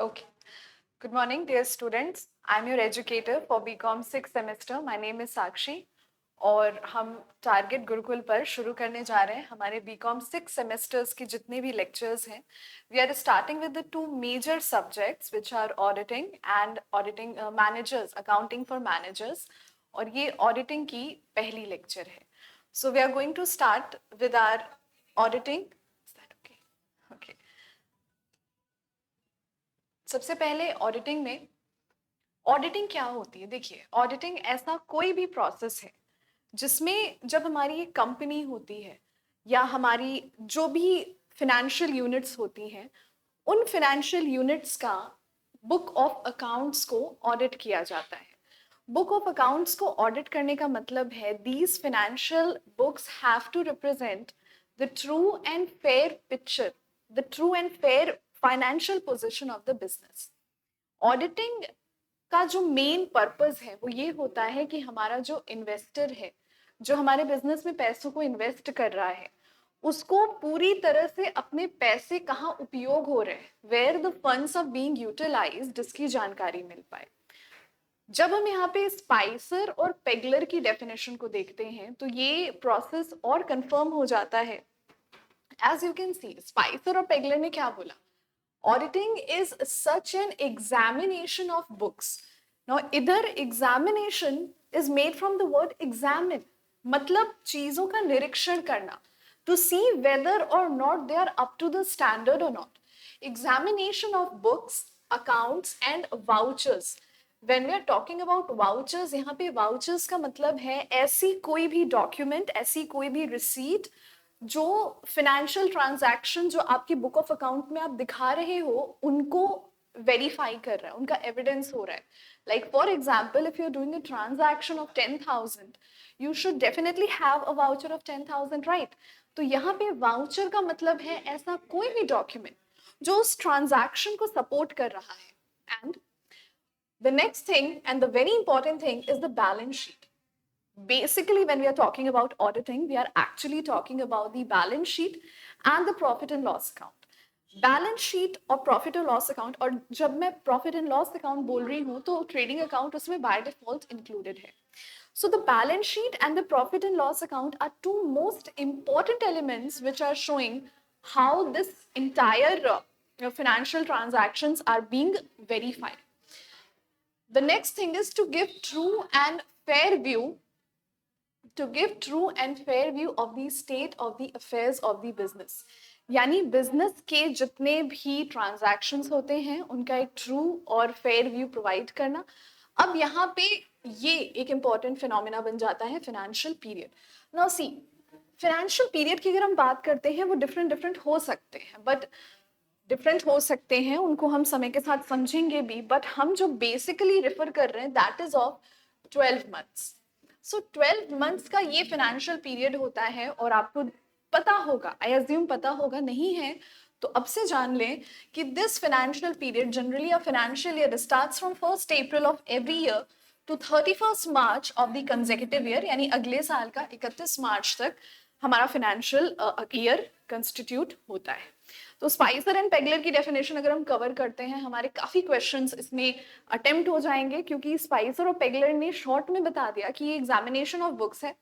Okay. Good morning, dear students. I'm your educator for BCom 6th semester. My name is Sakshi. और हम target Gurukul पर शुरू करने जा रहे हैं हमारे बीकॉम 6 सेमेस्टर्स की जितने भी लेक्चर्स हैं. We are starting with the two major subjects which are auditing and auditing managers, accounting for managers. और ये ऑडिटिंग की पहली लेक्चर है. So we are going to start with our auditing. Okay. सबसे पहले ऑडिटिंग में auditing क्या होती है. देखिए, ऑडिटिंग ऐसा कोई भी प्रोसेस है जिसमें जब हमारी एक कंपनी होती है या हमारी जो भी फिनेंशियल यूनिट्स होती हैं, उन फिनेंशियल यूनिट्स का बुक ऑफ अकाउंट्स को ऑडिट किया जाता है. बुक ऑफ अकाउंट्स को ऑडिट करने का मतलब है these financial books have to represent the true and fair picture, the true and fair financial position of the business. Auditing का जो मेन पर्पस है वो ये होता है कि हमारा जो इन्वेस्टर है, जो हमारे बिजनेस में पैसों को इन्वेस्ट कर रहा है, उसको पूरी तरह से अपने पैसे कहाँ उपयोग हो रहे हैं, where the funds are being utilized, इसकी जानकारी मिल पाए. जब हम यहाँ पे स्पाइसर और पेगलर की डेफिनेशन को देखते हैं तो ये प्रोसेस और कंफर्म हो जाता है. As you can see, Spicer और पेगलर ने क्या बोला? Auditing is such an examination of books. Now, इधर examination is made from the word examine. मतलब चीजों का निरीक्षण करना, to see whether or not they are up to the standard or not. Examination of books, accounts and vouchers. When we are talking about vouchers, यहाँ पे vouchers का मतलब है ऐसी कोई भी document, ऐसी कोई भी receipt जो फिनेंशियल ट्रांजैक्शन जो आपकी बुक ऑफ अकाउंट में आप दिखा रहे हो उनको वेरीफाई कर रहा है, उनका एविडेंस हो रहा है. Like for example, if you are doing a transaction of 10,000, you should definitely have a voucher of 10,000, right? तो यहाँ पे वाउचर का मतलब है ऐसा कोई भी डॉक्यूमेंट जो उस ट्रांजैक्शन को सपोर्ट कर रहा है. And the next thing and the very important thing is the balance sheet. Basically, when we are talking about auditing, we are actually talking about the balance sheet and the profit and loss account. Balance sheet और profit and loss account, और जब मैं profit and loss account बोल रही हूँ तो trading account उसमें by default included है. So the balance sheet and the profit and loss account are two most important elements which are showing how this entire financial transactions are being verified. The next thing is to give true and fair view of the state of the affairs of the business. यानी business के जितने भी transactions होते हैं उनका एक true और fair view provide करना. अब यहाँ पे ये एक इंपॉर्टेंट फिनोमिना बन जाता है financial period. Now see, financial period की अगर हम बात करते हैं वो डिफरेंट हो सकते हैं, बट डिफरेंट हो सकते हैं, उनको हम समय के साथ समझेंगे भी, बट हम जो बेसिकली रेफर कर रहे हैं that is of 12 months. So 12 months का ये फाइनेंशियल पीरियड होता है. और आपको पता होगा, आई अज्यूम पता होगा, नहीं है तो अब से जान लें कि this financial period generally a financial year starts from 1st April of every year to 31st March of the consecutive year. यानी अगले साल का 31 मार्च तक हमारा फाइनेंशियल ईयर कंस्टिट्यूट होता है. तो स्पाइसर एंड पेगलर की डेफिनेशन अगर हम कवर करते हैं, हमारे काफी क्वेश्चंस इसमें अटेम्प्ट हो जाएंगे, क्योंकि स्पाइसर और पेगलर ने शॉर्ट में बता दिया कि ये एग्जामिनेशन ऑफ बुक्स है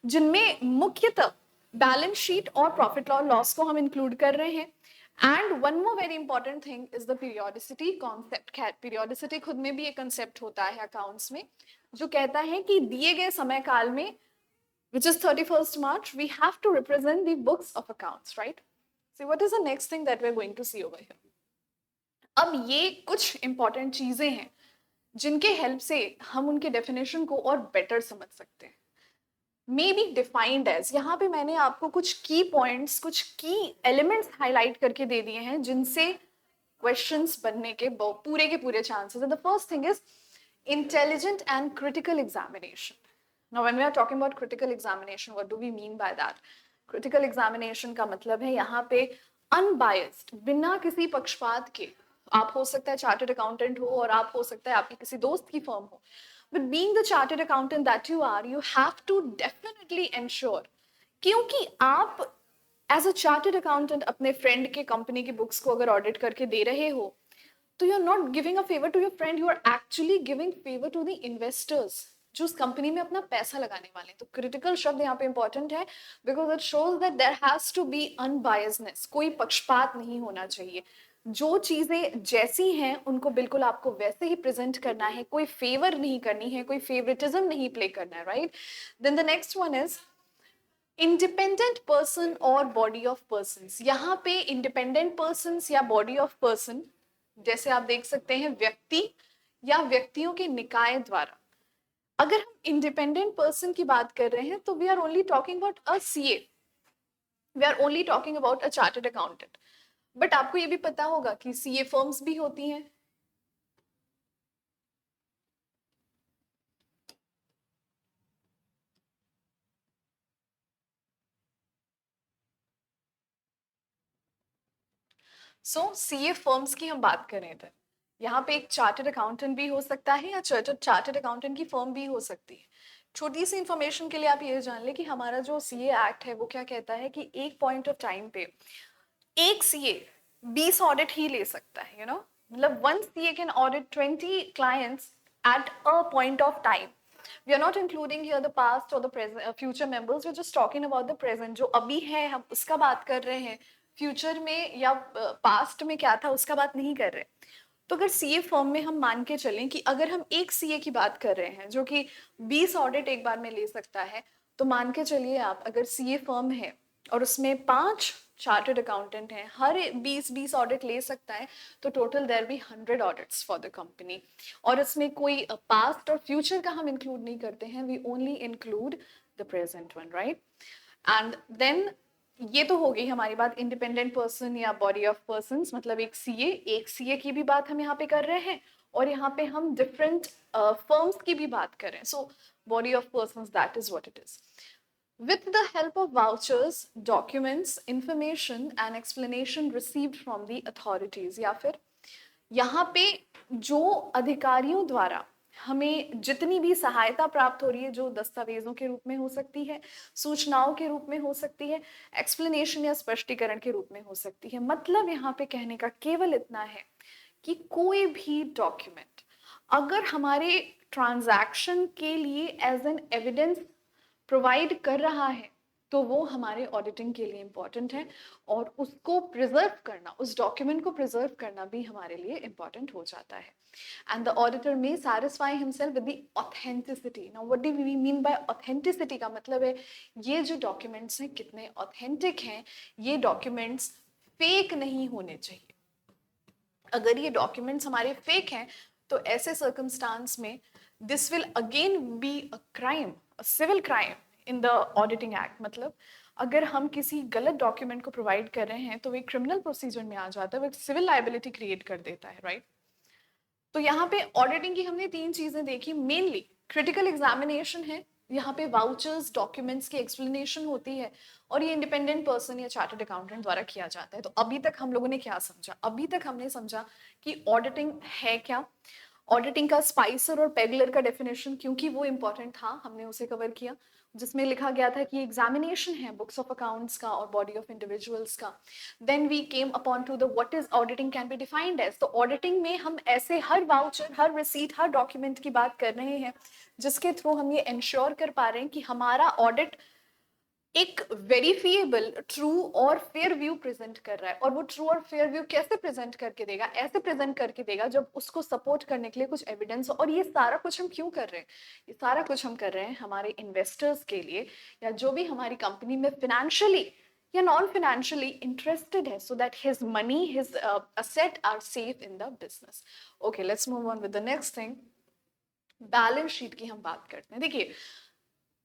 जिनमें मुख्यतः बैलेंस शीट और प्रॉफिट और लॉस को हम इंक्लूड कर रहे हैं. And one more very important thing is the periodicity concept. Periodicity खुद में भी एक कंसेप्ट होता है अकाउंट्स में, जो कहता है कि दिए गए समय काल में, which is 31st March, we have to represent the books of accounts, right? So what is the next thing that we're going to see over here? अब ये कुछ इंपॉर्टेंट चीजें हैं जिनके हेल्प से हम उनके डेफिनेशन को और बेटर समझ सकते हैं. मे बी डिफाइंड एज, यहाँ पे मैंने आपको कुछ की पॉइंट्स, कुछ की एलिमेंट्स हाईलाइट करके दे दिए हैं जिनसे क्वेश्चंस बनने के पूरे चांसेस है. The first thing is intelligent and critical examination. Now, when we are talking about critical examination, what do we mean by that? Critical examination का मतलब है यहाँ पे unbiased, बिना किसी पक्षपात के. आप हो सकता है चार्टर्ड अकाउंटेंट हो और आप हो सकता है आपकी किसी दोस्त की फर्म हो, but being the chartered accountant that you are, you have to definitely ensure, क्योंकि आप एज अ चार्टर्ड अकाउंटेंट अपने फ्रेंड के कंपनी की बुक्स को अगर ऑडिट करके दे रहे हो तो you are not giving a favour to your friend, you are actually giving favour to the investors जो उस कंपनी में अपना पैसा लगाने वाले हैं। तो क्रिटिकल शब्द यहाँ पे इंपॉर्टेंट है, because it shows that there has to be unbiasedness, कोई पक्षपात नहीं होना चाहिए। जो चीजें जैसी हैं उनको बिल्कुल आपको वैसे ही प्रेजेंट करना है, कोई फेवर नहीं करनी है, कोई फेवरेटिज्म नहीं प्ले करना है, right. Then the next one is independent person और बॉडी ऑफ पर्सन। यहाँ पे इंडिपेंडेंट पर्सन या बॉडी ऑफ पर्सन, जैसे आप देख सकते हैं व्यक्ति या व्यक्तियों के निकाय द्वारा। अगर हम इंडिपेंडेंट पर्सन की बात कर रहे हैं तो we are only talking about a CA, we are only talking about a chartered accountant. But आपको ये भी पता होगा कि सीए फर्म्स भी होती हैं। सो सीए फर्म्स की हम बात करें तो यहाँ पे एक चार्टर्ड अकाउंटेंट भी हो सकता है या चार्टर्ड अकाउंटेंट की फर्म भी हो सकती है। छोटी सी इंफॉर्मेशन के लिए आप ये जान लें कि हमारा जो सीए एक्ट है वो क्या कहता है कि एक पॉइंट ऑफ टाइम पे एक सीए 20 ऑडिट ही ले सकता है, यू नो, मतलब one CA can audit 20 clients at a point of time. We are not including here the past और the present future members, we are just talking about the present, जो अभी है हम उसका बात कर रहे हैं। फ्यूचर में या पास्ट में क्या था उसका बात नहीं कर रहे। तो अगर सीए फर्म में हम मान के चलें कि अगर हम एक सीए की बात कर रहे हैं जो कि 20 ऑडिट एक बार में ले सकता है, तो मान के चलिए आप अगर सीए फर्म है और उसमें 5 चार्टर्ड अकाउंटेंट हैं, हर 20-20 ऑडिट ले सकता है, तो total there be 100 audits for the company. और इसमें कोई पास्ट और फ्यूचर का हम इंक्लूड नहीं करते हैं, we only include the present one, right. And then ये तो हो गई हमारी बात इंडिपेंडेंट पर्सन या बॉडी ऑफ पर्संस, मतलब एक सीए की भी बात हम यहाँ पे कर रहे हैं और यहाँ पे हम डिफरेंट फर्म्स की भी बात कर रहे हैं। So body of persons, that is what it is. With the help of vouchers, documents, information and explanation received from the authorities, या फिर यहाँ पे जो अधिकारियों द्वारा हमें जितनी भी सहायता प्राप्त हो रही है, जो दस्तावेजों के रूप में हो सकती है, सूचनाओं के रूप में हो सकती है, एक्सप्लेनेशन या स्पष्टीकरण के रूप में हो सकती है। मतलब यहाँ पे कहने का केवल इतना है कि कोई भी डॉक्यूमेंट अगर हमारे ट्रांजैक्शन के लिए एज एन एविडेंस प्रोवाइड कर रहा है तो वो हमारे ऑडिटिंग के लिए इम्पॉर्टेंट है, और उसको प्रिजर्व करना, उस डॉक्यूमेंट को प्रिजर्व करना भी हमारे लिए इम्पॉर्टेंट हो जाता है। एंड द ऑडिटर में satisfy himself with the authenticity. Now what do we mean by authenticity? का मतलब है ये जो डॉक्यूमेंट्स हैं कितने ऑथेंटिक हैं, ये डॉक्यूमेंट्स फेक नहीं होने चाहिए। अगर ये डॉक्यूमेंट्स हमारे फेक हैं तो ऐसे सर्कमस्टांस में this will again be a crime, a civil crime in the auditing act. मतलब अगर हम किसी गलत डॉक्यूमेंट को प्रोवाइड कर रहे हैं तो वो क्रिमिनल प्रोसीजर में आ जाता है, वो सिविल लाइबिलिटी क्रिएट कर देता है, राइट। तो यहाँ पे ऑडिटिंग की हमने 3 चीजें देखी, मेनली क्रिटिकल एग्जामिनेशन है, यहाँ पे वाउचर्स डॉक्यूमेंट्स की एक्सप्लेनेशन होती है, और ये इंडिपेंडेंट पर्सन या चार्टर्ड अकाउंटेंट द्वारा किया जाता है। तो अभी तक हम लोगों ने क्या समझा? अभी तक हमने समझा कि ऑडिटिंग है क्या, ऑडिटिंग का स्पाइसर और पेगलर का डेफिनेशन, क्योंकि वो इंपॉर्टेंट था, हमने उसे कवर किया, जिसमें लिखा गया था कि एग्जामिनेशन है बुक्स ऑफ अकाउंट्स का और बॉडी ऑफ इंडिविजुअल्स का। Then we came upon to the what is auditing can be defined as. तो ऑडिटिंग में हम ऐसे हर वाउचर, हर रिसीट, हर डॉक्यूमेंट की बात कर रहे हैं जिसके थ्रू हम ये इंश्योर कर पा रहे हैं कि हमारा ऑडिट एक वेरीफिएबल, ट्रू और फेयर व्यू प्रेजेंट कर रहा है। और वो ट्रू और फेयर व्यू कैसे प्रेजेंट करके देगा? ऐसे प्रेजेंट करके देगा जब उसको सपोर्ट करने के लिए कुछ एविडेंस हो। और ये सारा कुछ हम क्यों कर रहे हैं? ये सारा कुछ हम कर रहे हैं हमारे इन्वेस्टर्स के लिए, या जो भी हमारी कंपनी में फाइनेंशियली या नॉन फाइनेंशियली इंटरेस्टेड है, so that his money, his asset are safe in the business. Okay, let's move on with the next thing. Balance sheet की हम बात करते हैं। देखिए,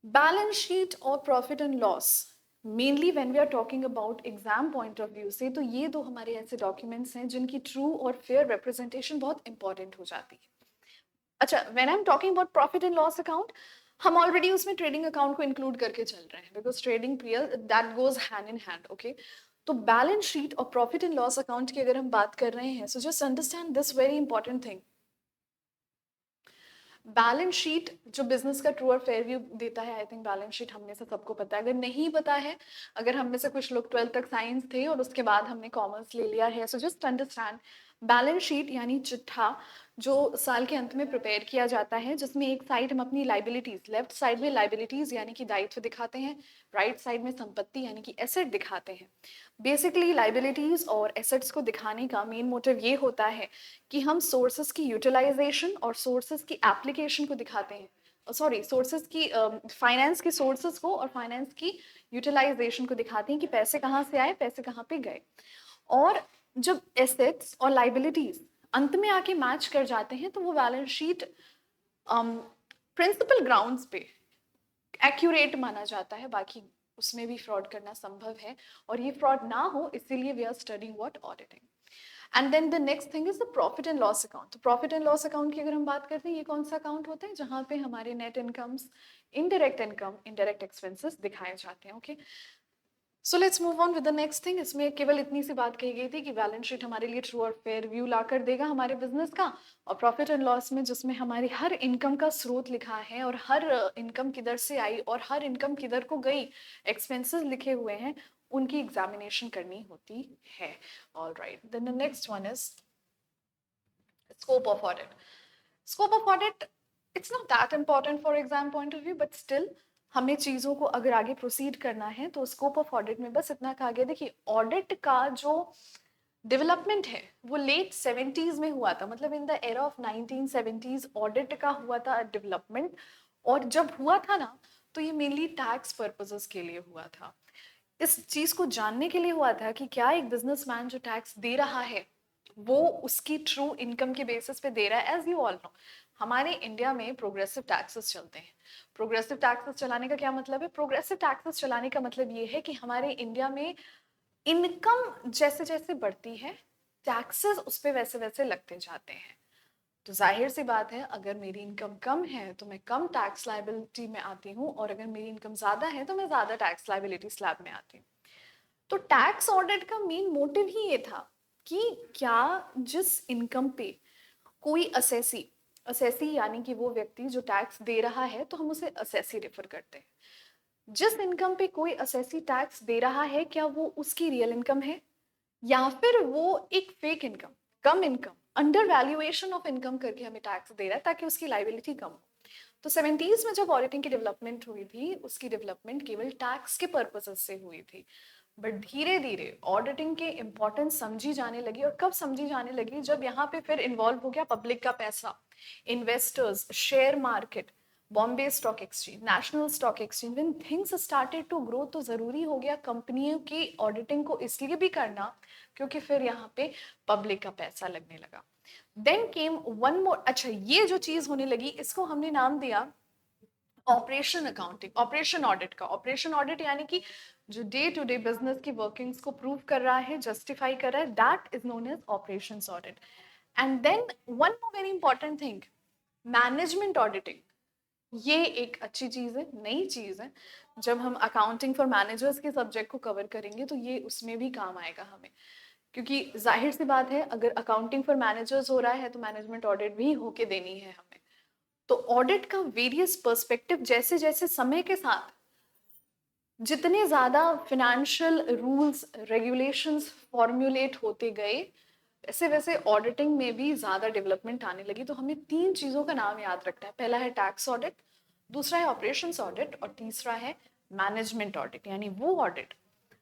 बैलेंस शीट और profit and loss, mainly when we are talking about exam point of view से, तो ये दो हमारे ऐसे डॉक्यूमेंट्स हैं जिनकी ट्रू और फेयर रिप्रेजेंटेशन बहुत इंपॉर्टेंट हो जाती है। अच्छा, when I am talking about profit and loss account, हम ऑलरेडी उसमें ट्रेडिंग अकाउंट को इंक्लूड करके चल रहे हैं, because trading period that goes hand in hand. Okay, तो बैलेंस शीट और प्रॉफिट एंड लॉस अकाउंट की अगर हम बात कर रहे हैं, so just understand this very important thing. Balance sheet जो बिजनेस का ट्रू और फेयर व्यू देता है, आई थिंक बैलेंस शीट हम में से सबको पता है। अगर नहीं पता है, अगर हम में से कुछ लोग 12th तक साइंस थे और उसके बाद हमने कॉमर्स ले लिया है, so just understand balance sheet यानी चिट्ठा जो साल के अंत में प्रिपेयर किया जाता है, जिसमें एक साइड हम अपनी लाइबिलिटीज, लेफ्ट साइड में लाइबिलिटीज यानी कि दायित्व दिखाते हैं, राइट साइड में संपत्ति यानी कि एसेट दिखाते हैं। बेसिकली लाइबिलिटीज और एसेट्स को दिखाने का मेन मोटिव ये होता है कि हम सोर्सेस की यूटिलाइजेशन और सोर्सेस की एप्लीकेशन को दिखाते हैं, सॉरी सोर्सेस की, फाइनेंस के सोर्सेस को और फाइनेंस की यूटिलाइजेशन को दिखाते हैं कि पैसे कहाँ से आए, पैसे कहाँ पे गए। और जब एसेट्स और लाइबिलिटीज अंत में आके मैच कर जाते हैं तो वो बैलेंस शीट प्रिंसिपल ग्राउंड्स पे एक्यूरेट माना जाता है, बाकी उसमें भी फ्रॉड करना संभव है और ये फ्रॉड ना हो इसीलिए we are studying what, auditing. And then the next thing is the profit and loss account. तो प्रॉफिट एंड लॉस अकाउंट की अगर हम बात करते हैं, ये कौन सा अकाउंट होता है जहाँ पे हमारे net incomes, indirect income, indirect expenses दिखाए जाते हैं। Okay, so let's move on with the next thing. इसमें केवल इतनी सी बात कही गई थी कि बैलेंस शीट हमारे लिए ट्रू और फेयर व्यू ला कर देगा हमारे बिजनेस का, और प्रॉफिट एंड लॉस में जिसमें हमारी हर इनकम का स्रोत लिखा है और हर इनकम किधर से आई और हर इनकम किधर को गई, एक्सपेंसेस लिखे हुए हैं, उनकी एग्जामिनेशन करनी होती है। All right, then the next one is scope of audit. Scope of audit, it's not that important for exam point of view, but still हमें चीज़ों को अगर आगे प्रोसीड करना है तो स्कोप ऑफ ऑडिट में बस इतना कहा गया। देखिए, ऑडिट का जो डेवलपमेंट है वो लेट 70s में हुआ था, मतलब in the era of 1970s audit का हुआ था डेवलपमेंट। और जब हुआ था ना, तो ये मेनली टैक्स पर्पसेस के लिए हुआ था। इस चीज को जानने के लिए हुआ था कि क्या एक बिजनेसमैन जो टैक्स दे रहा है वो उसकी ट्रू इनकम के बेसिस पे दे रहा है। एज यू ऑल नो, हमारे इंडिया में प्रोग्रेसिव टैक्सेस चलते हैं। प्रोग्रेसिव टैक्सेस चलाने का क्या मतलब है? प्रोग्रेसिव टैक्सेस चलाने का मतलब ये है कि हमारे इंडिया में इनकम जैसे जैसे बढ़ती है, टैक्सेस उस पर वैसे वैसे लगते जाते हैं। तो जाहिर सी बात है, अगर मेरी इनकम कम है तो मैं कम टैक्स लाइबिलिटी में आती हूँ, और अगर मेरी इनकम ज्यादा है तो मैं ज्यादा टैक्स लाइबिलिटी स्लैब में आती हूँ। तो टैक्स ऑडिट का मेन मोटिव ही ये था कि क्या जिस इनकम पे कोई असेसी, असेसी यानी कि वो व्यक्ति जो टैक्स दे रहा है, तो हम उसे असेसी रेफर करते हैं, जिस इनकम पे कोई असेसी टैक्स दे रहा है क्या वो उसकी रियल इनकम है या फिर वो एक fake income, come income, under valuation of income करके हमें टैक्स दे रहा है ताकि उसकी लाइबिलिटी कम हो। तो 70s में जब ऑडिटिंग की डेवलपमेंट हुई थी, उसकी डेवलपमेंट केवल टैक्स के पर्पसेस से हुई थी। बट धीरे धीरे ऑडिटिंग के इम्पोर्टेंस समझी जाने लगी, और कब समझी जाने लगी? जब यहाँ पे फिर इन्वॉल्व हो गया पब्लिक का पैसा, investors, share market, Bombay stock exchange, national stock exchange. When things started to grow, तो जरूरी हो गया कंपनियों की ऑडिटिंग को इसलिए भी करना क्योंकि फिर यहाँ पे पब्लिक का पैसा लगने लगा। देन केम वन मोर, अच्छा ये जो चीज होने लगी इसको हमने नाम दिया ऑपरेशन अकाउंटिंग, ऑपरेशन ऑडिट का। ऑपरेशन ऑडिट यानी कि जो डे टू डे बिजनेस की वर्किंग्स को प्रूव कर रहा है, जस्टिफाई कर रहा है, that is known as operation audit. And then one more very important thing, management auditing. ये एक अच्छी चीज है, नई चीज है। जब हम अकाउंटिंग फॉर मैनेजर्स के सब्जेक्ट को कवर करेंगे तो ये उसमें भी काम आएगा हमें, क्योंकि जाहिर सी बात है अगर अकाउंटिंग फॉर मैनेजर्स हो रहा है तो मैनेजमेंट ऑडिट भी होके देनी है हमें। तो ऑडिट का वेरियस पर्सपेक्टिव जैसे जैसे समय के साथ जितने ज्यादा फिनेंशियल रूल्स रेगुलेशंस फॉर्मुलेट होते गए, वैसे वैसे ऑडिटिंग में भी ज्यादा डेवलपमेंट आने लगी। तो हमें तीन चीजों का नाम याद रखना है। पहला है टैक्स ऑडिट, दूसरा है ऑपरेशंस ऑडिट, और तीसरा है मैनेजमेंट ऑडिट, यानी वो ऑडिट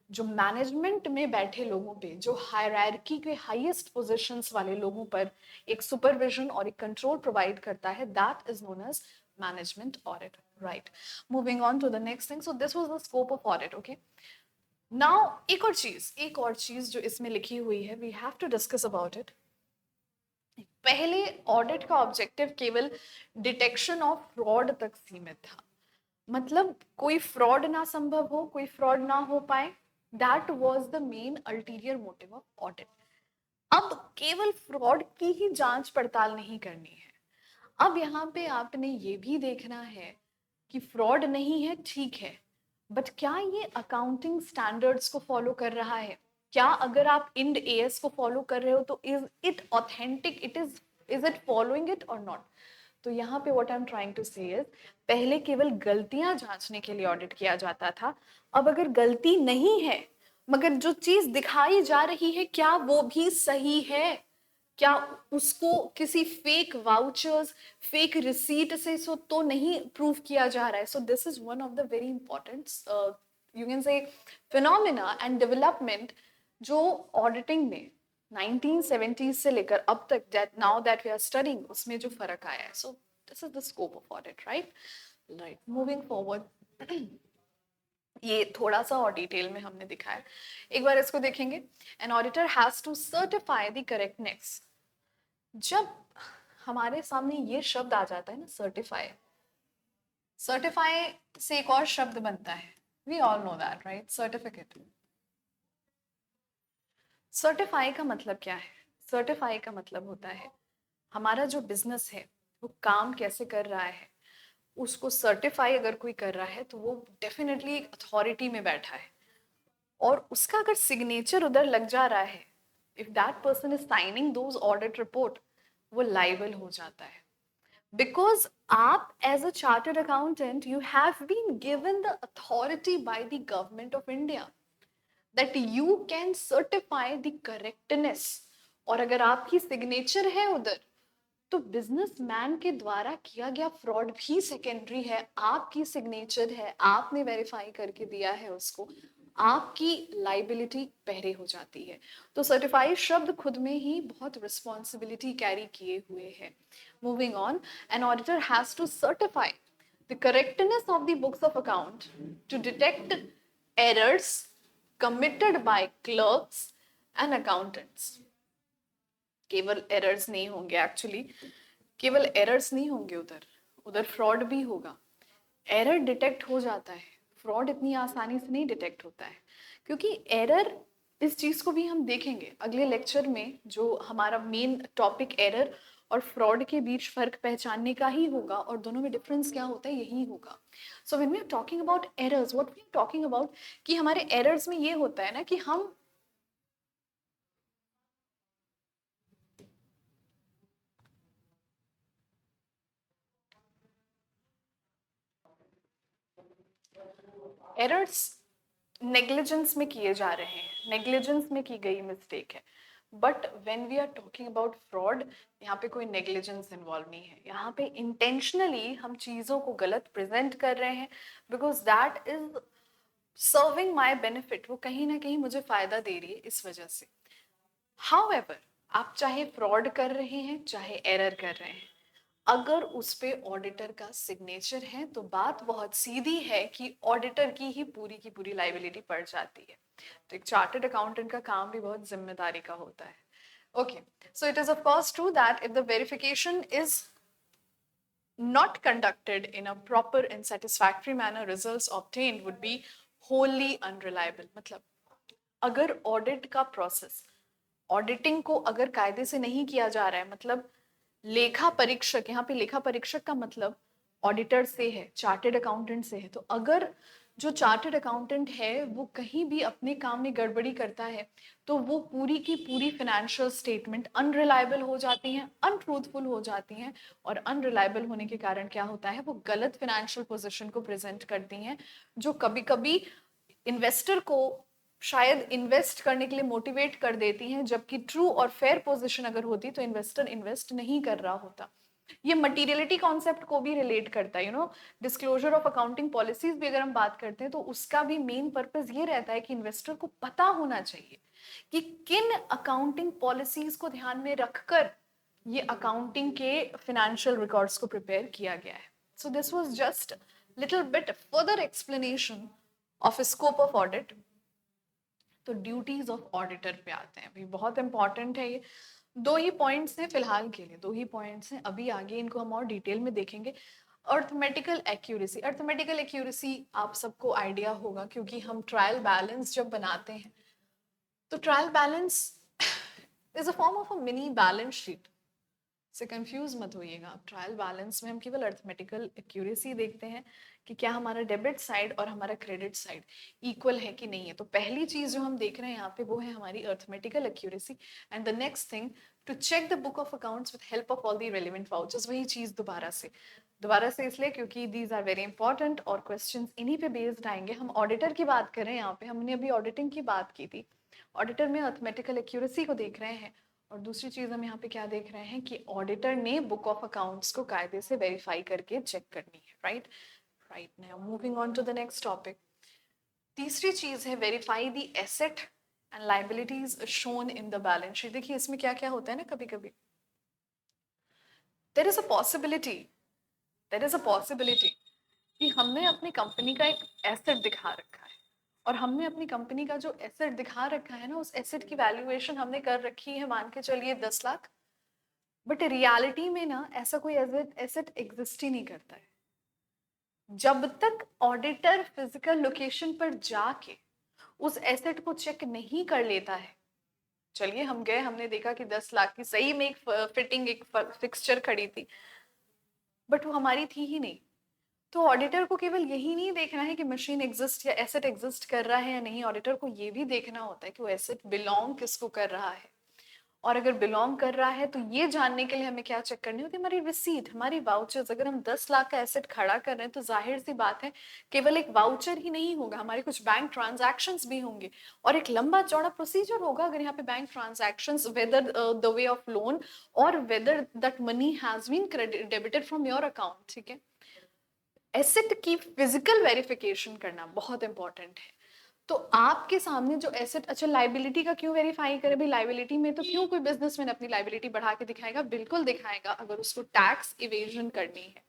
जो मैनेजमेंट में बैठे लोगों पे, जो हायरार्की के हाईएस्ट पोजीशंस वाले लोगों पर एक सुपरविजन और एक कंट्रोल प्रोवाइड करता है, that is known as management audit. Right, moving on to the next thing. So this was the scope of audit. Okay, now एक और चीज जो इसमें लिखी हुई है, we have to discuss about it. पहले ऑडिट का ऑब्जेक्टिव केवल डिटेक्शन ऑफ फ्रॉड तक सीमित था, मतलब कोई फ्रॉड ना संभव हो, कोई फ्रॉड ना हो पाए, that was the main ulterior motive of audit. अब केवल फ्रॉड की ही जांच पड़ताल नहीं करनी है, अब यहाँ पे आपने ये भी देखना है कि फ्रॉड नहीं है, ठीक है, बट क्या ये अकाउंटिंग स्टैंडर्ड्स को फॉलो कर रहा है? क्या अगर आप इंड एएस को फॉलो कर रहे हो तो is it authentic, is it following it और नॉट? तो यहाँ पे what I am trying to say is, पहले केवल गलतियां जांचने के लिए ऑडिट किया जाता था, अब अगर गलती नहीं है मगर जो चीज दिखाई जा रही है क्या वो भी सही है, क्या उसको किसी फेक वाउचर्स, फेक रिसीट से सो तो नहीं प्रूव किया जा रहा है? So this is one of the very important you can say phenomena and development जो ऑडिटिंग में 1970s से लेकर अब तक that now that we are studying उसमें जो फर्क आया है. So this is the scope of audit, right. Moving forward, ये थोड़ा सा और डिटेल में हमने दिखाया. एक बार इसको देखेंगे. An auditor has to certify the correctness. जब हमारे सामने ये शब्द आ जाता है ना, सर्टिफाई, सर्टिफाई से एक और शब्द बनता है, we all know that, right, certificate. Certify का मतलब क्या है? सर्टिफाई का मतलब होता है हमारा जो बिजनेस है वो काम कैसे कर रहा है, उसको सर्टिफाई अगर कोई कर रहा है तो वो डेफिनेटली एक अथॉरिटी में बैठा है, और उसका अगर सिग्नेचर उधर लग जा रहा है, if that person is signing those audit report, वो लाइबल हो जाता है. बिकॉज आप as a chartered accountant you have been given the authority by the government of India that you can certify the correctness. और अगर आपकी signature है उधर, तो बिजनेसमैन के द्वारा किया गया फ्रॉड भी सेकेंडरी है. आपकी सिग्नेचर है, आपने वेरीफाई करके दिया है उसको, आपकी लाइबिलिटी पहरे हो जाती है. तो सर्टिफाइड शब्द खुद में ही बहुत रिस्पॉन्सिबिलिटी कैरी किए हुए है. Moving on, an auditor has to certify the correctness of the books of account to detect errors committed by clerks and accountants. केवल एरर्स नहीं होंगे, एक्चुअली केवल एरर्स नहीं होंगे, उधर उधर फ्रॉड भी होगा. एरर डिटेक्ट हो जाता है, फ्रॉड इतनी आसानी से नहीं डिटेक्ट होता है, क्योंकि एरर, इस चीज को भी हम देखेंगे अगले लेक्चर में. जो हमारा मेन टॉपिक एरर और फ्रॉड के बीच फर्क पहचानने का ही होगा, और दोनों में डिफरेंस क्या होता है यही होगा. So when we are talking about errors, what we are talking about, कि हमारे एरर्स में ये होता है ना कि हम एरर्स नेग्लिजेंस में किए जा रहे हैं, नेग्लिजेंस में की गई मिस्टेक है. But when we are talking about fraud, यहाँ पे कोई नेग्लिजेंस इन्वॉल्व नहीं है. यहाँ पे इंटेंशनली हम चीज़ों को गलत प्रेजेंट कर रहे हैं, because that is serving my benefit. वो कहीं ना कहीं मुझे फायदा दे रही है इस वजह से. हाउएवर, आप चाहे फ्रॉड कर रहे हैं चाहे एरर कर रहे हैं, अगर उस पे ऑडिटर का सिग्नेचर है तो बात बहुत सीधी है कि ऑडिटर की पूरी लाइबिलिटी पड़ जाती है. तो एक चार्टर्ड अकाउंटेंट का काम भी बहुत जिम्मेदारी का होता है. Okay, so it is of course true that if the verification is not conducted in a proper and satisfactory manner, results obtained would be wholly unreliable. मतलब अगर ऑडिट का प्रोसेस, ऑडिटिंग को अगर कायदे से नहीं किया जा रहा है, मतलब लेखा परीक्षक, यहाँ पे लेखा परीक्षक का मतलब ऑडिटर से है, चार्टेड अकाउंटेंट से है. तो अगर जो चार्टेड अकाउंटेंट है वो कहीं भी अपने काम में गड़बड़ी करता है, तो वो पूरी की पूरी फाइनेंशियल स्टेटमेंट अनरिलायबल हो जाती हैं, अनट्रूथफुल हो जाती हैं. और अनरिलायबल होने के कारण क्या होता है, वो गलत फाइनेंशियल पोजीशन को प्रेजेंट करती हैं, जो कभी कभी इन्वेस्टर को शायद इन्वेस्ट करने के लिए मोटिवेट कर देती हैं, जबकि ट्रू और फेयर पोजीशन अगर होती तो इन्वेस्टर इन्वेस्ट नहीं कर रहा होता. ये मटीरियलिटी कॉन्सेप्ट को भी रिलेट करता है. डिस्क्लोजर ऑफ अकाउंटिंग पॉलिसीज भी अगर हम बात करते हैं तो उसका भी मेन पर्पस ये रहता है कि इन्वेस्टर को पता होना चाहिए कि किन अकाउंटिंग पॉलिसीज को ध्यान में रखकर ये अकाउंटिंग के फाइनेंशियल रिकॉर्ड्स को प्रिपेयर किया गया है. So this was just little bit further explanation of scope of audit. तो ड्यूटीज ऑफ ऑडिटर पे आते हैं. अभी बहुत इंपॉर्टेंट है ये. दो ही पॉइंट्स हैं फिलहाल के लिए, दो ही पॉइंट्स हैं. अभी आगे इनको हम और डिटेल में देखेंगे. Arithmetical accuracy. अर्थमेटिकल एक्यूरेसी आप सबको आइडिया होगा, क्योंकि हम ट्रायल बैलेंस जब बनाते हैं तो trial balance is a form of a mini balance sheet. से कंफ्यूज मत होइएगा. आप ट्रायल बैलेंस में हम केवल अर्थमेटिकल एक्यूरेसी देखते हैं कि क्या हमारा डेबिट साइड और हमारा क्रेडिट साइड इक्वल है कि नहीं है. तो पहली चीज जो हम देख रहे हैं यहाँ पे वो है हमारी arithmetical accuracy. And the next thing, to check the book of accounts with help of all the relevant vouchers. वही चीज दोबारा से इसलिए क्योंकि दीज आर वेरी इंपॉर्टेंट और क्वेश्चन इन्हीं पे बेस्ड आएंगे. हम ऑडिटर की बात करें यहाँ पे, हमने अभी ऑडिटिंग की बात की थी, ऑडिटर में अर्थमेटिकल एक्यूरेसी को देख रहे हैं. और दूसरी चीज हम यहाँ पे क्या देख रहे हैं कि ऑडिटर ने बुक ऑफ अकाउंट्स को कायदे से वेरीफाई करके चेक करनी है, right. Right, now moving on to the next topic. तीसरी चीज है verify the asset and liabilities shown in the balance sheet. देखिए इसमें क्या क्या होता है ना, कभी कभी देयर इज अ पॉसिबिलिटी कि हमने अपनी कंपनी का एक एसेट दिखा रखा है, और हमने अपनी कंपनी का जो एसेट दिखा रखा है ना, उस एसेट की वैल्यूएशन हमने कर रखी है मान के चलिए 10 लाख, बट रियलिटी में ना ऐसा कोई एसेट एग्जिस्ट ही नहीं करता है। जब तक ऑडिटर फिजिकल लोकेशन पर जाके उस एसेट को चेक नहीं कर लेता है, चलिए हम गए, हमने देखा कि 10 लाख की सही में एक फिटिंग, एक फिक्सचर खड़ी थी, बट वो हमारी थी ही नहीं। तो ऑडिटर को केवल यही नहीं देखना है कि मशीन एग्जिस्ट या एसेट एग्जिस्ट कर रहा है या नहीं, ऑडिटर को ये भी देखना होता है कि वो एसेट बिलोंग किसको कर रहा है, और अगर बिलोंग कर रहा है तो ये जानने के लिए हमें क्या चेक करनी होती है, हमारी रिसीट, हमारी वाउचर्स। अगर हम 10 लाख का एसेट खड़ा कर रहे हैं तो जाहिर सी बात है केवल एक वाउचर ही नहीं होगा, हमारे कुछ बैंक ट्रांजैक्शंस भी होंगे, और एक लंबा चौड़ा प्रोसीजर होगा अगर यहाँ पे bank transactions, whether the way of loan और whether that money has been debited from your account, ठीक है। एसेट की फिजिकल वेरिफिकेशन करना बहुत इंपॉर्टेंट है। तो आपके सामने जो एसेट, अच्छा लाइबिलिटी का क्यों वेरीफाई करें भाई, लाइबिलिटी में तो क्यों कोई बिजनेसमैन अपनी लाइबिलिटी बढ़ा के दिखाएगा, बिल्कुल दिखाएगा अगर उसको टैक्स इवेजन करनी है,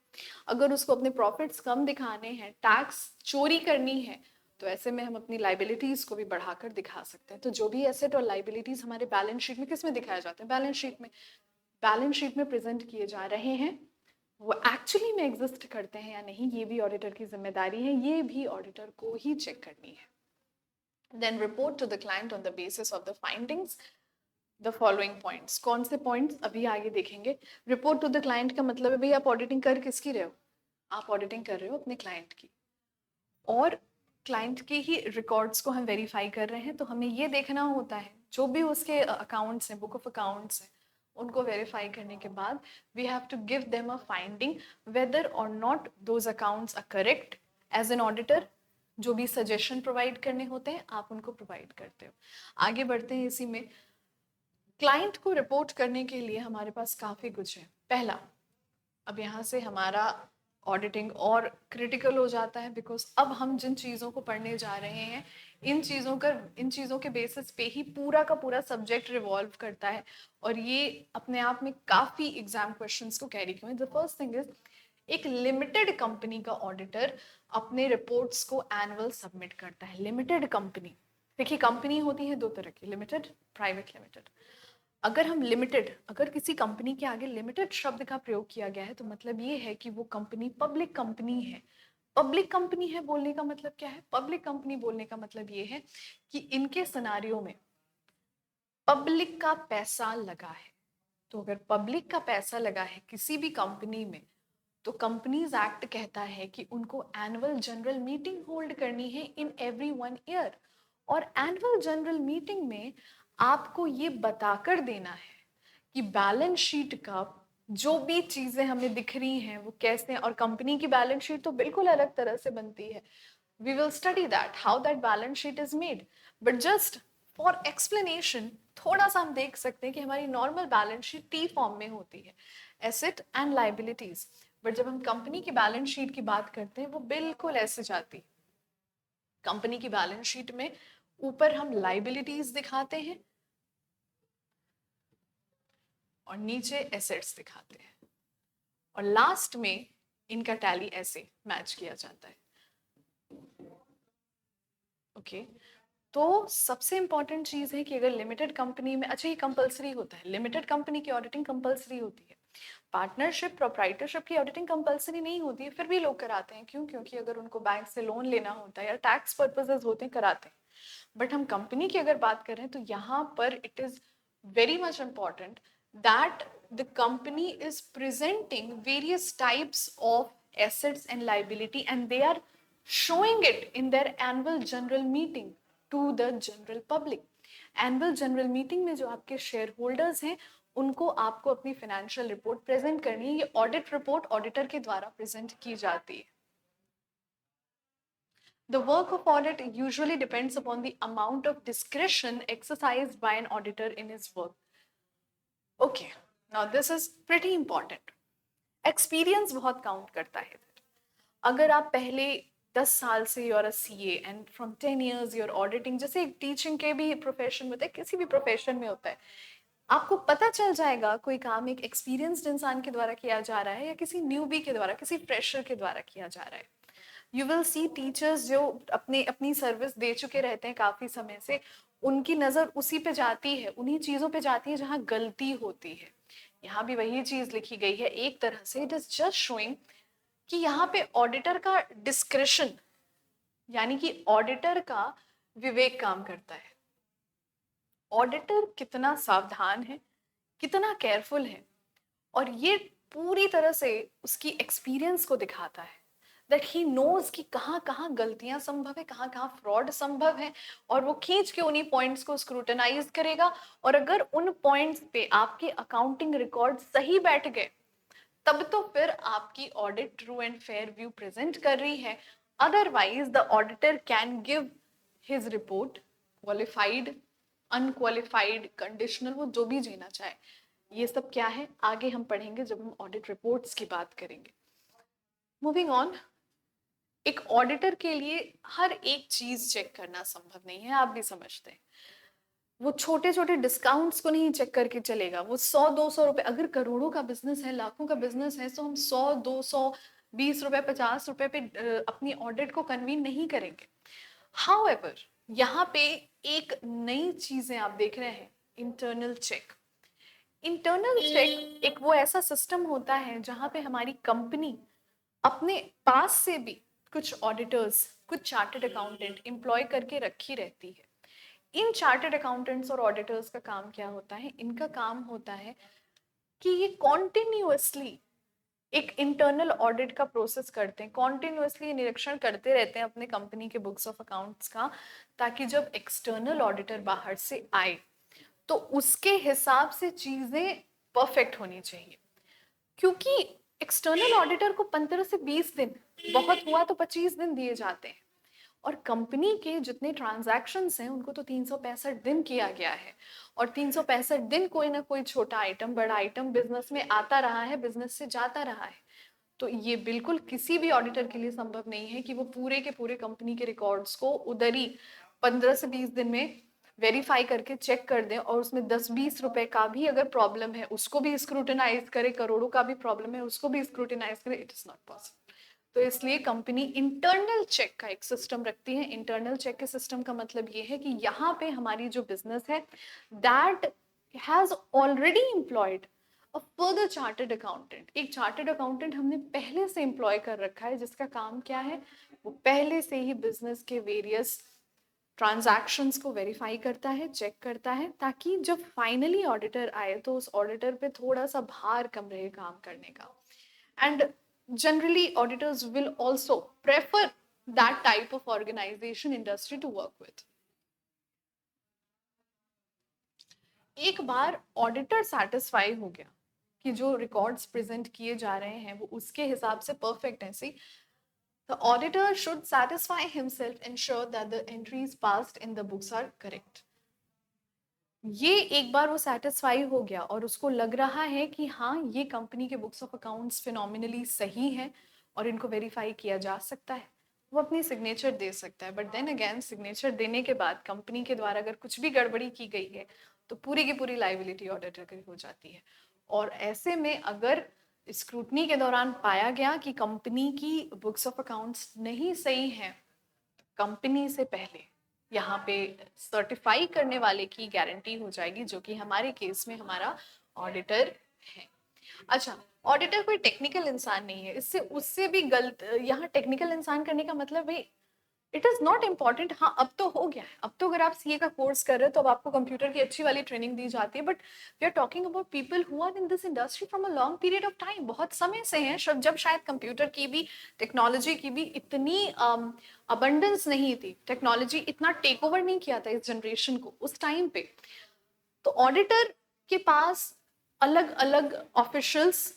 अगर उसको अपने प्रॉफिट्स कम दिखाने हैं, टैक्स चोरी करनी है, तो ऐसे में हम अपनी लाइबिलिटीज को भी बढ़ाकर दिखा सकते हैं। तो जो भी एसेट और लाइबिलिटीज हमारे बैलेंस शीट में किस में दिखाया जाता है, बैलेंस शीट में प्रेजेंट किए जा रहे हैं, वो एक्चुअली में एग्जिस्ट करते हैं या नहीं, ये भी ऑडिटर की जिम्मेदारी है, ये भी ऑडिटर को ही चेक करनी है। Then report to the client on the basis of the findings the following points। कौन से पॉइंट्स अभी आगे देखेंगे। रिपोर्ट टू द क्लाइंट का मतलब है भाई आप ऑडिटिंग कर किसकी रहे हो, आप ऑडिटिंग कर रहे हो अपने क्लाइंट की, और क्लाइंट के ही रिकॉर्ड्स को हम वेरीफाई कर रहे हैं, तो हमें ये देखना होता है जो भी उसके अकाउंट्स हैं, बुक ऑफ अकाउंट्स हैं, उनको वेरीफाई करने के बाद we have to give them a finding whether और not those accounts are correct. As an auditor जो भी सजेशन प्रोवाइड करने होते हैं आप उनको प्रोवाइड करते हो। आगे बढ़ते हैं इसी में। क्लाइंट को रिपोर्ट करने के लिए हमारे पास काफ़ी कुछ है। पहला, अब यहाँ से हमारा ऑडिटिंग और क्रिटिकल हो जाता है, बिकॉज अब हम जिन चीज़ों को पढ़ने जा रहे हैं इन चीज़ों के बेसिस पे ही पूरा का पूरा सब्जेक्ट रिवॉल्व करता है, और ये अपने आप में काफ़ी एग्जाम क्वेश्चंस को कैरी किए। द फर्स्ट थिंग इज, एक लिमिटेड कंपनी का ऑडिटर अपने रिपोर्ट्स को एनुअल सबमिट करता है। लिमिटेड कंपनी, देखिए कंपनी होती है दो तरह की, लिमिटेड, प्राइवेट लिमिटेड। अगर किसी कंपनी के आगे लिमिटेड शब्द का प्रयोग किया गया है तो मतलब ये है कि वो कंपनी पब्लिक कंपनी है। पब्लिक कंपनी है बोलने का मतलब क्या है, पब्लिक कंपनी बोलने का मतलब ये है कि इनके सिनारियो में पब्लिक का पैसा लगा है। तो अगर पब्लिक का पैसा लगा है किसी भी कंपनी में, तो कंपनीज एक्ट कहता है कि उनको एनुअल जनरल मीटिंग होल्ड करनी है इन एवरी 1 ईयर, और एनुअल जनरल मीटिंग में आपको ये बताकर देना है कि बैलेंस शीट का जो भी चीजें हमें दिख रही हैं वो कैसे हैं। और कंपनी की बैलेंस शीट तो बिल्कुल अलग तरह से बनती है, we will study that how that balance sheet is made, but just for explanation थोड़ा सा हम देख सकते हैं कि हमारी normal balance sheet T form में होती है, एसेट एंड लाइबिलिटीज, बट जब हम कंपनी की बैलेंस शीट की बात करते हैं वो बिल्कुल ऐसे जाती है। कंपनी की बैलेंस शीट में ऊपर हम लाइबिलिटीज दिखाते हैं और नीचे एसेट्स दिखाते हैं, और लास्ट में इनका टैली ऐसे मैच किया जाता है। ओके तो सबसे इंपॉर्टेंट चीज है कि अगर लिमिटेड कंपनी में, अच्छा ये कंपलसरी होता है, लिमिटेड कंपनी की ऑडिटिंग कंपलसरी होती है, पार्टनरशिप प्रोप्राइटरशिप की ऑडिटिंग कंपलसरी नहीं होती है, फिर भी लोग कराते हैं। क्यों? क्योंकि अगर उनको बैंक से लोन लेना होता है या टैक्स पर्पसेस होते हैं, कराते हैं। बट हम कंपनी की अगर बात करें तो यहाँ पर it is very much important that the company is presenting various types of assets and liability and they are showing it in their annual general meeting to the general public। Annual general meeting में जो आपके share holders हैं उनको आपको अपनी financial report present करनी है। ये ऑडिट रिपोर्ट ऑडिटर के द्वारा प्रेजेंट की जाती है। The work of audit usually depends upon the amount of discretion exercised by an auditor in his work। Okay, now this is pretty important. Experience बहुत count करता है। अगर आप पहले 10 साल से you're a CA and from 10 years you're auditing, जैसे teaching के भी प्रोफेशन में होता है, किसी भी प्रोफेशन में होता है, आपको पता चल जाएगा कोई काम एक एक्सपीरियंस्ड इंसान के द्वारा किया जा रहा है या किसी न्यूबी के द्वारा, किसी फ्रेशर के द्वारा किया जा रहा है। यू विल सी टीचर्स जो अपने अपनी सर्विस दे चुके रहते हैं काफी समय से, उनकी नजर उसी पे जाती है, उन्हीं चीजों पे जाती है जहां गलती होती है। यहाँ भी वही चीज लिखी गई है एक तरह से, इट इज जस्ट शोइंग कि यहाँ पे ऑडिटर का डिस्क्रिशन, यानी कि ऑडिटर का विवेक काम करता है। ऑडिटर कितना सावधान है, कितना केयरफुल है, और ये पूरी तरह से उसकी एक्सपीरियंस को दिखाता है दैट ही नोज कि कहाँ कहाँ गलतियां संभव है, कहाँ कहाँ फ्रॉड संभव है, और वो खींच के उन्हीं पॉइंट्स को स्क्रूटनाइज करेगा। और अगर उन पॉइंट्स पे आपके अकाउंटिंग रिकॉर्ड सही बैठ गए, तब तो फिर आपकी audit true and fair view present कर रही है। Otherwise the auditor can give his report qualified, unqualified, conditional, वो जो भी जीना चाहे। ये सब क्या है आगे हम पढ़ेंगे जब हम ऑडिट रिपोर्ट्स की बात करेंगे। मूविंग ऑन, एक ऑडिटर के लिए हर एक चीज चेक करना संभव नहीं है, आप भी समझते हैं। वो छोटे छोटे डिस्काउंट्स को नहीं चेक करके चलेगा। वो 100-200 रुपए, अगर करोड़ों का बिजनेस है, लाखों का बिजनेस है, तो हम 100-200 20 रुपए 50 रुपए पे अपनी ऑडिट को कन्वीन नहीं करेंगे। हाउएवर, यहाँ पे एक नई चीजें आप देख रहे हैं, इंटरनल चेक। इंटरनल चेक एक वो ऐसा सिस्टम होता है जहां पे हमारी कंपनी अपने पास से भी कुछ ऑडिटर्स, कुछ चार्टर्ड अकाउंटेंट एम्प्लॉय करके रखी रहती है। इन चार्टर्ड अकाउंटेंट्स और ऑडिटर्स का काम क्या होता है? इनका काम होता है कि ये कॉन्टिन्यूअसली एक इंटरनल ऑडिट का प्रोसेस करते हैं, कॉन्टिन्यूअसली निरीक्षण करते रहते हैं अपने कंपनी के बुक्स ऑफ अकाउंट्स का, ताकि जब एक्सटर्नल ऑडिटर बाहर से आए तो उसके हिसाब से चीजें परफेक्ट होनी चाहिए। क्योंकि एक्सटर्नल ऑडिटर को 15 से 20 दिन, बहुत हुआ तो 25 दिन दिए जाते हैं, और कंपनी के जितने ट्रांजैक्शंस हैं उनको तो 365 दिन किया गया है, और 365 दिन कोई ना कोई छोटा आइटम, बड़ा आइटम बिजनेस में आता रहा है, बिजनेस से जाता रहा है। तो ये बिल्कुल किसी भी ऑडिटर के लिए संभव नहीं है कि वो पूरे के पूरे कंपनी के रिकॉर्ड्स को उधर ही 15 से 20 दिन में वेरीफाई करके चेक कर दें, और उसमें 10-20 रुपए का भी अगर प्रॉब्लम है उसको भी स्क्रूटनाइज करे, करोड़ों का भी प्रॉब्लम है उसको भी स्क्रूटनाइज करे। It is not possible. तो इसलिए कंपनी इंटरनल चेक का एक सिस्टम रखती है। इंटरनल चेक के सिस्टम का मतलब ये है कि यहाँ पे हमारी जो बिजनेस है that has already employed a further chartered accountant. एक चार्टर्ड अकाउंटेंट हमने पहले से एम्प्लॉय कर रखा है, जिसका काम क्या है, वो पहले से ही बिजनेस के वेरियस ट्रांजैक्शंस को वेरीफाई करता है, चेक करता है, ताकि जब फाइनली ऑडिटर आए तो उस ऑडिटर पे थोड़ा सा भार कम रहे काम करने का। And generally auditors will also prefer that type of organization industry to work with. एक बार ऑडिटर सेटिस्फाई हो गया कि जो रिकॉर्ड्स प्रेजेंट किए जा रहे हैं वो उसके हिसाब से परफेक्ट है, सी the auditor should satisfy himself, ensure that the entries passed in the books are correct. ये एक बार वो सेटिस्फाई हो गया और उसको लग रहा है कि हाँ ये कंपनी के बुक्स ऑफ अकाउंट्स फिनोमिनली सही है और इनको वेरीफाई किया जा सकता है, वो अपनी सिग्नेचर दे सकता है। बट देन अगेन, सिग्नेचर देने के बाद कंपनी के द्वारा अगर कुछ भी गड़बड़ी की गई है तो पूरी की पूरी लाइबिलिटी ऑडिटर की हो जाती है। और ऐसे में अगर स्क्रूटनी के दौरान पाया गया कि कंपनी की बुक्स ऑफ अकाउंट्स नहीं सही है, कंपनी से पहले यहाँ पे सर्टिफाई करने वाले की गारंटी हो जाएगी, जो कि हमारे केस में हमारा ऑडिटर है। अच्छा, ऑडिटर कोई टेक्निकल इंसान नहीं है, इससे उससे भी गलत, यहाँ टेक्निकल इंसान करने का मतलब भाई इट इज नॉट इम्पॉर्टेंट। हाँ, अब तो हो गया है, अब तो अगर आप सीए का कोर्स कर रहे हो तो अब आपको कंप्यूटर की अच्छी वाली ट्रेनिंग दी जाती है, but we are talking about people who are in this industry from a long period of time, बहुत समय से हैं, जब शायद कंप्यूटर की भी, टेक्नोलॉजी की भी इतनी अबंडेंस नहीं थी, टेक्नोलॉजी इतना टेक ओवर नहीं किया था इस जनरेशन को उस टाइम पे। तो ऑडिटर के पास अलग अलग officials,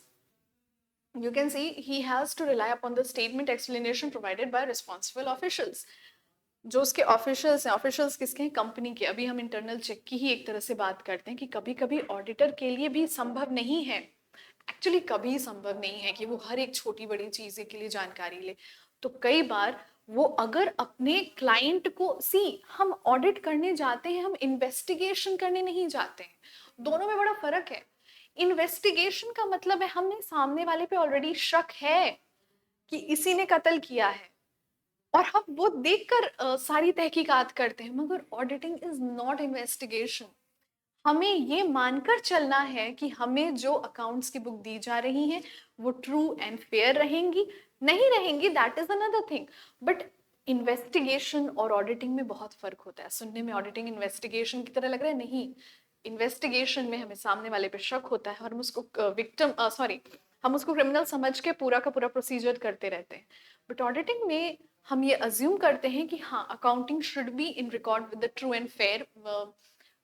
you can see he has to rely upon the statement explanation provided by responsible officials. जो उसके ऑफिशियल्स हैं, ऑफिशियल्स किसके हैं? कंपनी के। अभी हम इंटरनल चेक की ही एक तरह से बात करते हैं कि कभी कभी ऑडिटर के लिए भी संभव नहीं है, एक्चुअली कभी संभव नहीं है कि वो हर एक छोटी बड़ी चीज़ के लिए जानकारी ले। तो कई बार वो अगर अपने क्लाइंट को हम ऑडिट करने जाते हैं, हम इन्वेस्टिगेशन करने नहीं जाते हैं। दोनों में बड़ा फर्क है। इन्वेस्टिगेशन का मतलब है हमने सामने वाले पे ऑलरेडी शक है कि इसी ने कत्ल किया है और हम वो देखकर सारी तहकीकात करते हैं, मगर ऑडिटिंग इज नॉट इन्वेस्टिगेशन। हमें ये मानकर चलना है कि हमें जो अकाउंट्स की बुक दी जा रही हैं वो ट्रू एंड फेयर रहेंगी, नहीं रहेंगी that is another thing. But investigation और ऑडिटिंग में बहुत फर्क होता है। सुनने में ऑडिटिंग इन्वेस्टिगेशन की तरह लग रहा है, नहीं। इन्वेस्टिगेशन में हमें सामने वाले पे शक होता है और हम उसको हम उसको क्रिमिनल समझ के पूरा का पूरा प्रोसीजर करते रहते हैं। बट ऑडिटिंग में हम ये अज्यूम करते हैं कि हाँ, accounting should be in record with the true and fair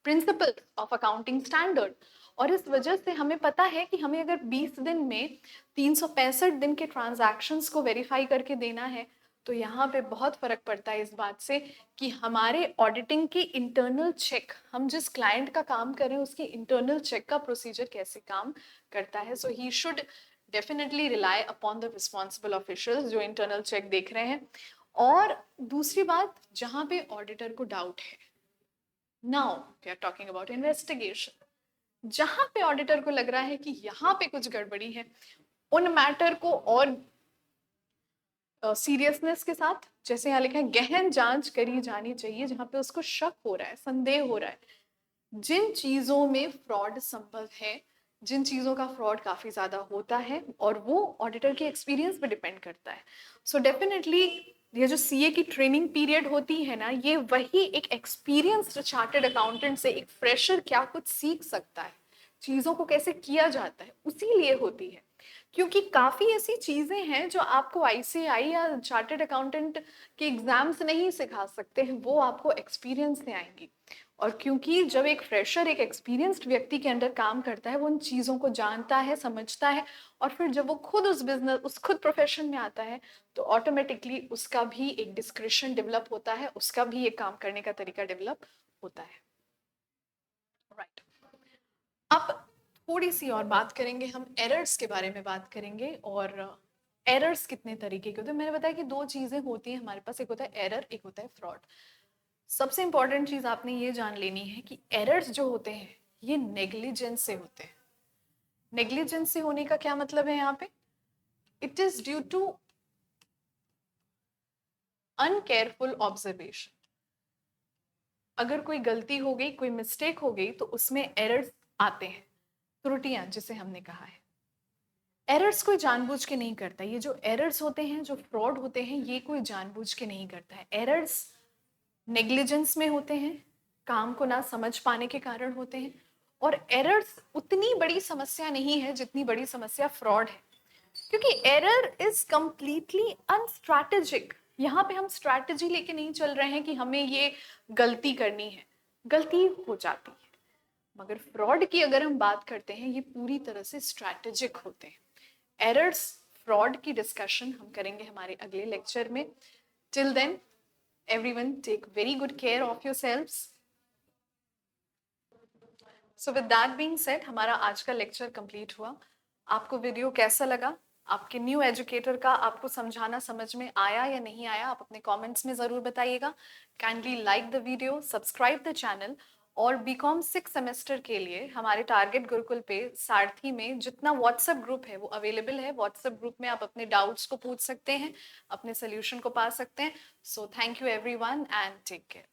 principle of accounting standard. और इस वजह से हमें पता है कि हमें अगर 20 दिन में 365 दिन के ट्रांजैक्शंस को वेरीफाई करके देना है, तो यहाँ पे बहुत फर्क पड़ता है इस बात से कि हमारे ऑडिटिंग की इंटरनल चेक, हम जिस क्लाइंट का काम कर रहे हैं उसकी इंटरनल चेक का प्रोसीजर कैसे काम करता है। So he should definitely rely upon the responsible officials जो इंटरनल चेक देख रहे हैं। और दूसरी बात, जहाँ पे ऑडिटर को डाउट है, now we are talking about investigation, जहां पे ऑडिटर को लग रहा है कि यहाँ पे कुछ गड़बड़ी है, उन मैटर को और सीरियसनेस के साथ, जैसे यहाँ लिखा है, गहन जांच करी जानी चाहिए। जहां पे उसको शक हो रहा है, संदेह हो रहा है, जिन चीजों में फ्रॉड संभव है, जिन चीजों का फ्रॉड काफी ज्यादा होता है, और वो ऑडिटर के एक्सपीरियंस पे डिपेंड करता है। सो डेफिनेटली ये जो सीए की ट्रेनिंग पीरियड होती है ना, ये वही एक एक्सपीरियंस्ड चार्टर्ड अकाउंटेंट से एक फ्रेशर क्या कुछ सीख सकता है, चीजों को कैसे किया जाता है, उसी लिए होती है। क्योंकि काफी ऐसी चीजें हैं जो आपको आईसीएआई या चार्टर्ड अकाउंटेंट के एग्जाम्स नहीं सिखा सकते हैं, वो आपको एक्सपीरियंस से आएंगी। और क्योंकि जब एक फ्रेशर एक एक्सपीरियंस्ड व्यक्ति के अंडर काम करता है, वो उन चीज़ों को जानता है, समझता है, और फिर जब वो खुद उस खुद प्रोफेशन में आता है, तो ऑटोमेटिकली उसका भी एक डिस्क्रिशन डेवलप होता है, उसका भी एक काम करने का तरीका डेवलप होता है। राइट। अब थोड़ी सी और बात करेंगे, हम एरर्स के बारे में बात करेंगे। और एरर्स कितने तरीके के होते हैं? मैंने बताया कि दो चीज़ें होती हैं हमारे पास, एक होता है एरर, एक होता है फ्रॉड। सबसे इंपॉर्टेंट चीज आपने ये जान लेनी है कि एरर्स जो होते हैं ये नेग्लिजेंस से होते हैं। नेग्लिजेंस से होने का क्या मतलब है यहाँ पे? It is due to uncareful observation. अगर कोई गलती हो गई, कोई मिस्टेक हो गई, तो उसमें एरर्स आते हैं, त्रुटियां जिसे हमने कहा है। एरर्स कोई जानबूझ के नहीं करता। ये जो एरर्स होते हैं, जो फ्रॉड होते हैं, ये कोई जानबूझ के नहीं करता है। एरर्स नेग्लिजेंस में होते हैं, काम को ना समझ पाने के कारण होते हैं। और एरर्स उतनी बड़ी समस्या नहीं है जितनी बड़ी समस्या फ्रॉड है, क्योंकि एरर इज कंप्लीटली अनस्ट्रैटेजिक। यहाँ पे हम स्ट्रैटेजी लेके नहीं चल रहे हैं कि हमें ये गलती करनी है, गलती हो जाती है। मगर फ्रॉड की अगर हम बात करते हैं, ये पूरी तरह से स्ट्रैटेजिक होते हैं। एरर्स, फ्रॉड की डिस्कशन हम करेंगे हमारे अगले लेक्चर में। Till then, everyone take very good care of yourselves. So with that being said, हमारा आज का लेक्चर कंप्लीट हुआ। आपको वीडियो कैसा लगा? आपके न्यू एजुकेटर का आपको समझाना समझ में आया या नहीं आया? आप अपने कमेंट्स में ज़रूर बताइएगा। Kindly like the video, subscribe the channel. और बीकॉम 6 सेमेस्टर के लिए हमारे टारगेट गुरुकुल पे सारथी में जितना व्हाट्सएप ग्रुप है वो अवेलेबल है। व्हाट्सएप ग्रुप में आप अपने डाउट्स को पूछ सकते हैं, अपने सोल्यूशन को पा सकते हैं। So thank you everyone and take care.